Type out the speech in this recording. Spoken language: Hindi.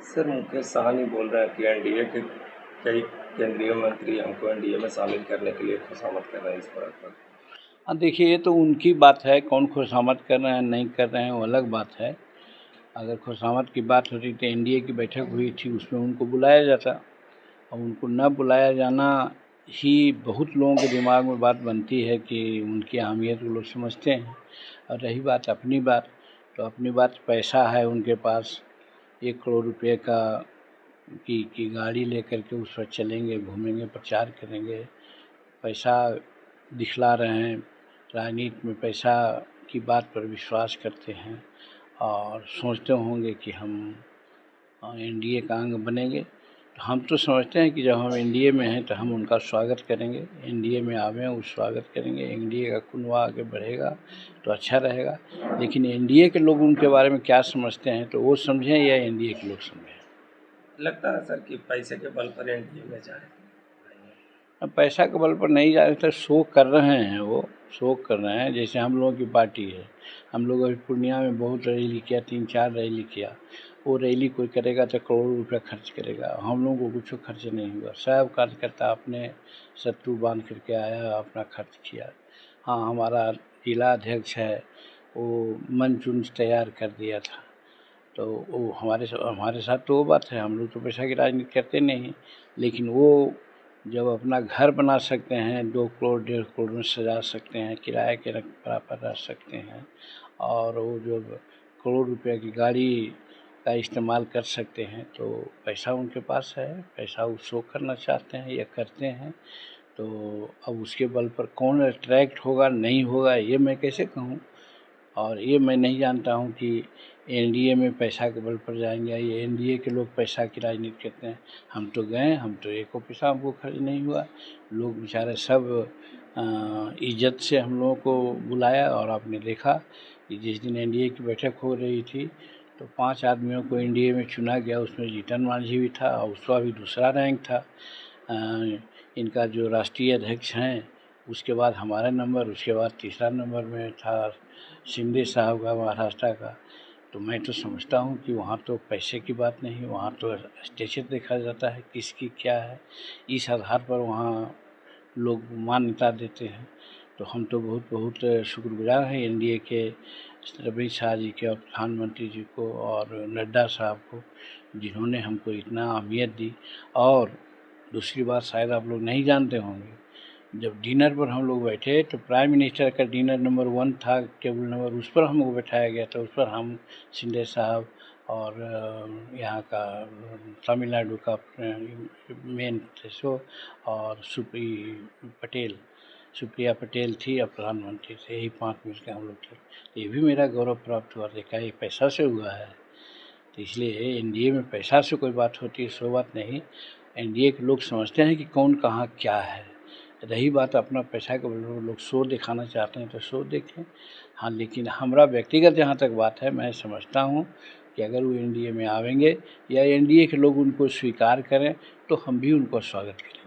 सर, मुकेश साहनी बोल रहे हैं कि एनडीए के कई केंद्रीय मंत्री हमको एनडीए में शामिल करने के लिए खुशामद कर रहे हैं इस बात पर। हाँ, देखिए ये तो उनकी बात है, कौन खुशामद कर रहे हैं नहीं कर रहे हैं वो अलग बात है। अगर खुशामद की बात होती तो एनडीए की बैठक हुई थी उसमें उनको बुलाया जाता, और उनको न बुलाया जाना ही बहुत लोगों के दिमाग में बात बनती है कि उनकी अहमियत वो लोग समझते हैं। और रही बात अपनी बात, तो अपनी बात पैसा है उनके पास, 1 करोड़ रुपये की गाड़ी लेकर के उस पर चलेंगे, घूमेंगे, प्रचार करेंगे, पैसा दिखला रहे हैं। राजनीति में पैसा की बात पर विश्वास करते हैं और सोचते होंगे कि हम एनडीए का अंग बनेंगे। तो हम तो समझते हैं कि जब हम एनडीए में हैं तो हम उनका स्वागत करेंगे, एनडीए में आवें उस स्वागत करेंगे, एनडीए का कुनवा आगे बढ़ेगा तो अच्छा रहेगा। लेकिन एनडीए के लोग उनके बारे में क्या समझते हैं तो वो समझें या एनडीए के लोग समझें। लगता है सर कि पैसे के बल पर एनडीए में जाए। अब पैसा के बल पर नहीं जा रहे तो शो कर रहे हैं, वो शो कर रहे हैं। जैसे हम लोगों की पार्टी है, हम लोग अभी पूर्णिया में बहुत रैली किया, 3-4 रैली किया। वो रैली कोई करेगा तो करोड़ों रुपया खर्च करेगा, हम लोगों को कुछ खर्च नहीं हुआ। सब कार्यकर्ता अपने सत्तू बांध करके आया, अपना खर्च किया। हाँ, हमारा जिला अध्यक्ष है, वो मंच उंच तैयार कर दिया था, तो वो हमारे साथ तो वो बात है, हम लोग तो पैसा की राजनीति करते नहीं। लेकिन वो जब अपना घर बना सकते हैं, 2 करोड़ 1.5 करोड़ में सजा सकते हैं, किराए के बराबर रह सकते हैं, और वो जो करोड़ रुपए की गाड़ी का इस्तेमाल कर सकते हैं, तो पैसा उनके पास है, पैसा वो शो करना चाहते हैं या करते हैं। तो अब उसके बल पर कौन अट्रैक्ट होगा नहीं होगा ये मैं कैसे कहूँ। और ये मैं नहीं जानता हूँ कि एनडीए में पैसा के बल पर जाएंगे, ये एनडीए के लोग पैसा की राजनीति करते हैं। हम तो गए, हम तो एक पैसा हमको खर्च नहीं हुआ। लोग बेचारे सब इज्जत से हम लोगों को बुलाया, और आपने देखा कि जिस दिन एनडीए की बैठक हो रही थी तो 5 आदमियों को एनडीए में चुना गया, उसमें जीतन मांझी भी था और उसका भी दूसरा रैंक था। इनका जो राष्ट्रीय अध्यक्ष हैं उसके बाद हमारा नंबर, उसके बाद तीसरा नंबर में था शिंदे साहब का, महाराष्ट्र का। तो मैं तो समझता हूँ कि वहाँ तो पैसे की बात नहीं, वहाँ तो स्टेचर देखा जाता है किसकी क्या है, इस आधार पर वहाँ लोग मान्यता देते हैं। तो हम तो बहुत बहुत शुक्रगुजार हैं एनडीए के अमित शाह जी के और प्रधानमंत्री जी को और नड्डा साहब को, जिन्होंने हमको इतना अहमियत दी। और दूसरी बात शायद आप लोग नहीं जानते होंगे, जब डिनर पर हम लोग बैठे तो प्राइम मिनिस्टर का डिनर नंबर 1 था, टेबल नंबर, उस पर हमको बैठाया गया था। उस पर हम, शिंदे साहब और यहाँ का तमिलनाडु का मेन थे सो, और सुप्रिया पटेल थी और प्रधानमंत्री थे, यही 5 मिलकर हम लोग थे। तो ये भी मेरा गौरव प्राप्त हुआ, देखा ये पैसा से हुआ है। तो इसलिए एनडीए में पैसा से कोई बात होती है सो बात नहीं। एनडीए के लोग समझते हैं कि कौन कहाँ क्या है। रही बात अपना पैसा के लोग शो दिखाना चाहते हैं तो शो देखें। हाँ, लेकिन हमारा व्यक्तिगत जहाँ तक बात है, मैं समझता हूँ कि अगर वो एनडीए में आवेंगे या एनडीए के लोग उनको स्वीकार करें तो हम भी उनको स्वागत करेंगे।